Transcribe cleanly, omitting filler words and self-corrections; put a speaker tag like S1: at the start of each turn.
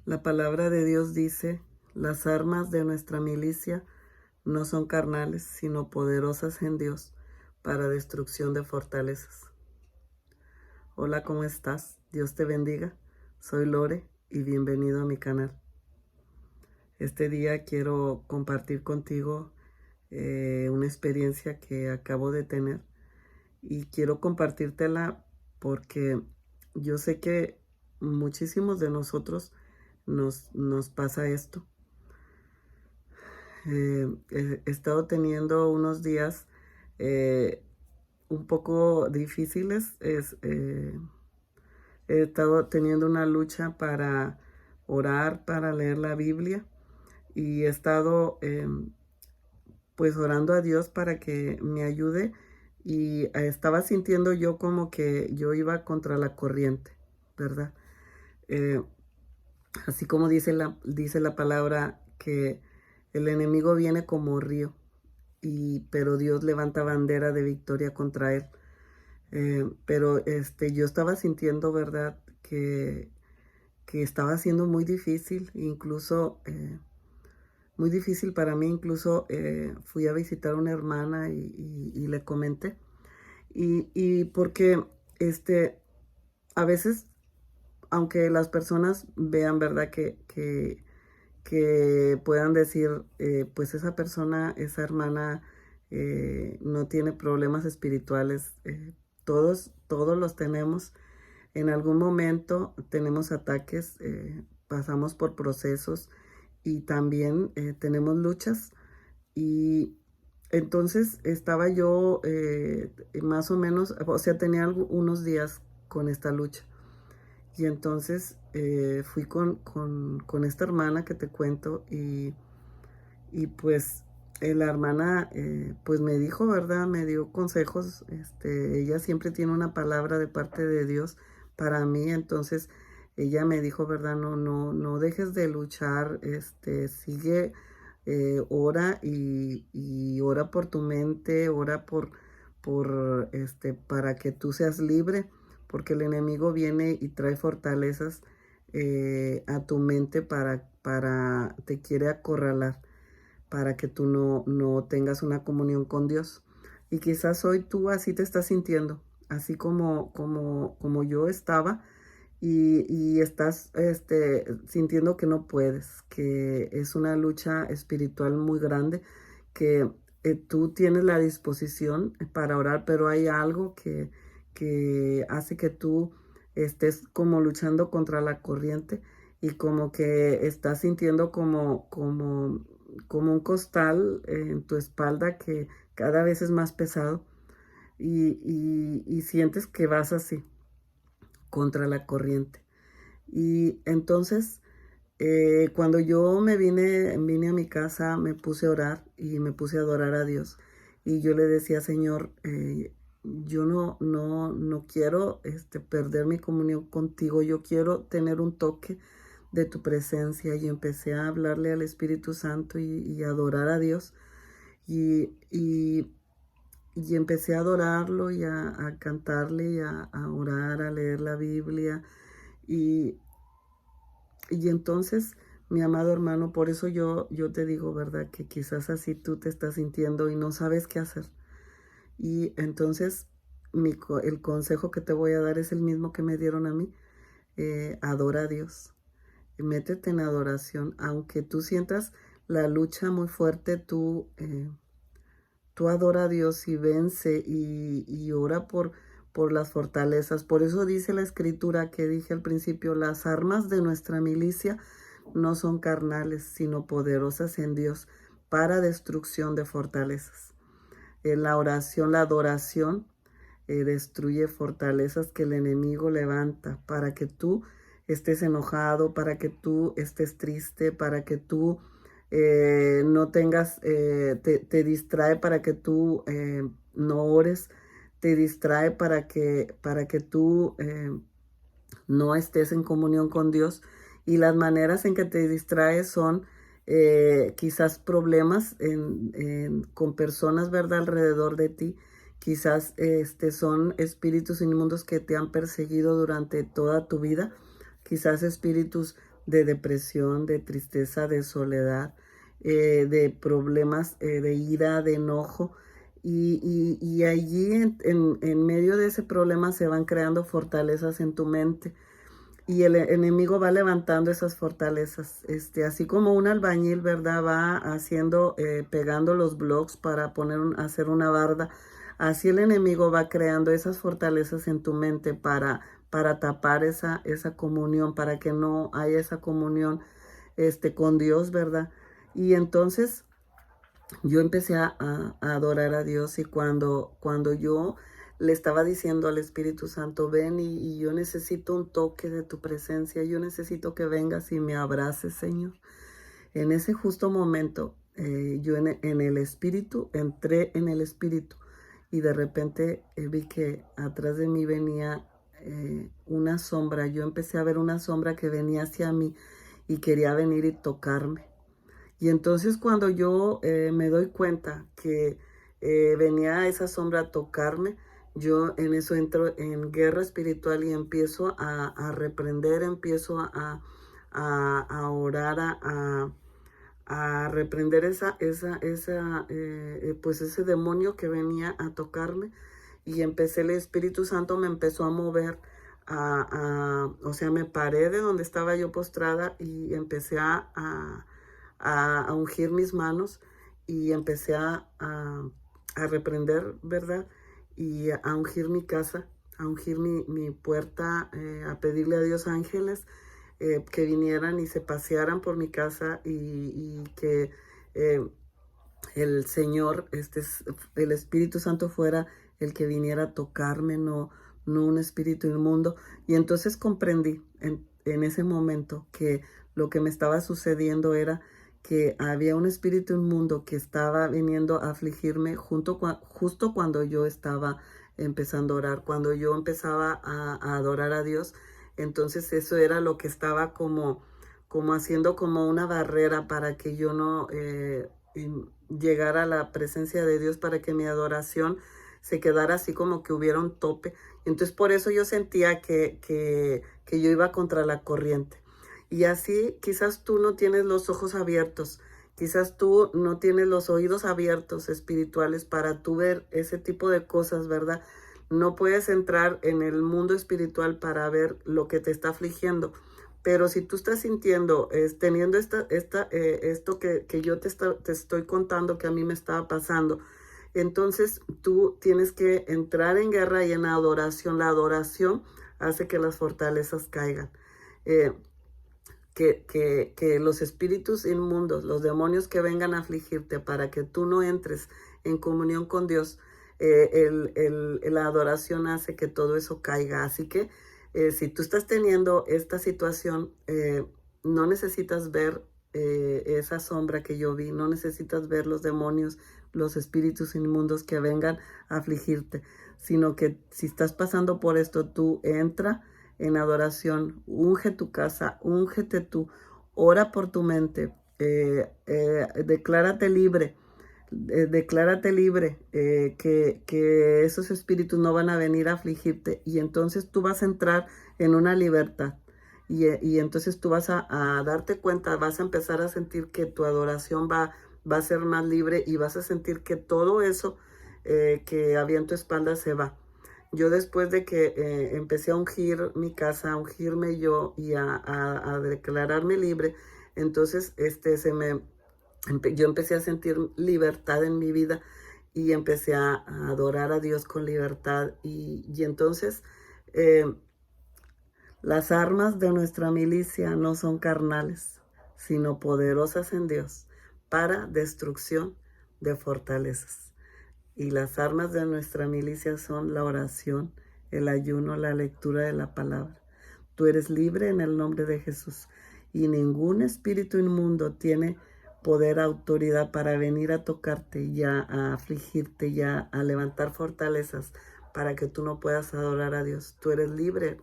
S1: La palabra de Dios dice, las armas de nuestra milicia no son carnales, sino poderosas en Dios para destrucción de fortalezas. Hola, ¿cómo estás? Dios te bendiga. Soy Lore y bienvenido a mi canal. Este día quiero compartir contigo una experiencia que acabo de tener y quiero compartírtela porque yo sé que muchísimos de nosotros nos pasa esto. He estado teniendo unos días eh, un poco difíciles. He estado teniendo una lucha para orar, para leer la Biblia y he estado pues orando a Dios para que me ayude y estaba sintiendo yo como que yo iba contra la corriente, ¿verdad? Eh, Así como dice la palabra que el enemigo viene como río, pero Dios levanta bandera de victoria contra él. Pero yo estaba sintiendo, ¿verdad? Que estaba siendo muy difícil, incluso muy difícil para mí. Incluso fui a visitar a una hermana y le comenté. Y porque a veces, aunque las personas vean, ¿verdad? Que puedan decir, pues esa persona, esa hermana, no tiene problemas espirituales. Todos los tenemos. En algún momento tenemos ataques, pasamos por procesos y también tenemos luchas. Y entonces estaba yo más o menos, o sea, tenía unos días con esta lucha. Y entonces fui con esta hermana que te cuento y pues la hermana pues me dijo, ¿verdad? Me dio consejos. Ella siempre tiene una palabra de parte de Dios para mí. Entonces ella me dijo, ¿verdad? No dejes de luchar. Sigue, ora y ora por tu mente, ora para que tú seas libre, porque el enemigo viene y trae fortalezas a tu mente te quiere acorralar, para que tú no tengas una comunión con Dios. Y quizás hoy tú así te estás sintiendo, así como yo estaba, y estás sintiendo que no puedes, que es una lucha espiritual muy grande, que tú tienes la disposición para orar, pero hay algo que hace que tú estés como luchando contra la corriente y como que estás sintiendo como un costal en tu espalda que cada vez es más pesado y sientes que vas así contra la corriente. Y entonces, cuando yo vine a mi casa, me puse a orar y me puse a adorar a Dios. Y yo le decía, Señor, yo no quiero perder mi comunión contigo. Yo quiero tener un toque de tu presencia. Y empecé a hablarle al Espíritu Santo y a adorar a Dios. Y, y, y empecé a adorarlo y a cantarle y a orar, a leer la Biblia. Y, y entonces, mi amado hermano, por eso yo te digo, ¿verdad? Que quizás así tú te estás sintiendo y no sabes qué hacer. Y entonces, el consejo que te voy a dar es el mismo que me dieron a mí. Adora a Dios. Métete en adoración. Aunque tú sientas la lucha muy fuerte, tú adora a Dios y vence y ora por las fortalezas. Por eso dice la escritura que dije al principio, las armas de nuestra milicia no son carnales, sino poderosas en Dios para destrucción de fortalezas. En la oración, la adoración destruye fortalezas que el enemigo levanta para que tú estés enojado, para que tú estés triste, para que tú no tengas, te distrae para que tú no ores, te distrae para que tú no estés en comunión con Dios. Y las maneras en que te distraes son quizás problemas con personas, ¿verdad?, alrededor de ti. Quizás son espíritus inmundos que te han perseguido durante toda tu vida. Quizás espíritus de depresión, de tristeza, de soledad, de problemas de ira, de enojo. Y allí en medio de ese problema se van creando fortalezas en tu mente. Y el enemigo va levantando esas fortalezas, así como un albañil, ¿verdad? Va haciendo, pegando los blocks para hacer una barda. Así el enemigo va creando esas fortalezas en tu mente para tapar esa comunión, para que no haya esa comunión, con Dios, ¿verdad? Y entonces yo empecé a adorar a Dios, y cuando yo le estaba diciendo al Espíritu Santo, ven y yo necesito un toque de tu presencia, yo necesito que vengas y me abraces, Señor. En ese justo momento, yo en el Espíritu, entré en el Espíritu, y de repente vi que atrás de mí venía una sombra. Yo empecé a ver una sombra que venía hacia mí y quería venir y tocarme. Y entonces cuando yo me doy cuenta que venía esa sombra a tocarme, yo en eso entro en guerra espiritual y empiezo reprender, empiezo a orar, a reprender pues ese demonio que venía a tocarme. Y el Espíritu Santo me empezó a mover, o sea, me paré de donde estaba yo postrada y empecé a ungir mis manos, y empecé a reprender, ¿verdad? Y a ungir mi casa, a ungir mi puerta, a pedirle a Dios ángeles que vinieran y se pasearan por mi casa, y que eh, el Señor, el Espíritu Santo fuera el que viniera a tocarme, no un espíritu inmundo. Y entonces comprendí en ese momento que lo que me estaba sucediendo era que había un espíritu inmundo que estaba viniendo a afligirme justo cuando yo estaba empezando a orar, cuando yo empezaba a adorar a Dios. Entonces eso era lo que estaba como haciendo como una barrera para que yo no llegara a la presencia de Dios, para que mi adoración se quedara así como que hubiera un tope. Entonces por eso yo sentía que yo iba contra la corriente. Y así quizás tú no tienes los ojos abiertos, quizás tú no tienes los oídos abiertos espirituales para tú ver ese tipo de cosas, ¿verdad? No puedes entrar en el mundo espiritual para ver lo que te está afligiendo. Pero si tú estás sintiendo, teniendo esto que yo te estoy contando que a mí me estaba pasando, entonces tú tienes que entrar en guerra y en adoración. La adoración hace que las fortalezas caigan. Eh, que los espíritus inmundos, los demonios que vengan a afligirte para que tú no entres en comunión con Dios, la adoración hace que todo eso caiga. Así que si tú estás teniendo esta situación, no necesitas ver esa sombra que yo vi, no necesitas ver los demonios, los espíritus inmundos que vengan a afligirte, sino que si estás pasando por esto, tú entra en adoración, unge tu casa, úngete tú, ora por tu mente, declárate libre, que esos espíritus no van a venir a afligirte, y entonces tú vas a entrar en una libertad. Y entonces tú vas a darte cuenta, vas a empezar a sentir que tu adoración va a ser más libre, y vas a sentir que todo eso que había en tu espalda se va. Yo después de que empecé a ungir mi casa, a ungirme yo y a declararme libre, entonces yo empecé a sentir libertad en mi vida, y empecé a adorar a Dios con libertad. Y entonces eh, las armas de nuestra milicia no son carnales, sino poderosas en Dios para destrucción de fortalezas. Y las armas de nuestra milicia son la oración, el ayuno, la lectura de la palabra. Tú eres libre en el nombre de Jesús. Y ningún espíritu inmundo tiene poder, autoridad para venir a tocarte, ya a afligirte, ya a levantar fortalezas para que tú no puedas adorar a Dios. Tú eres libre.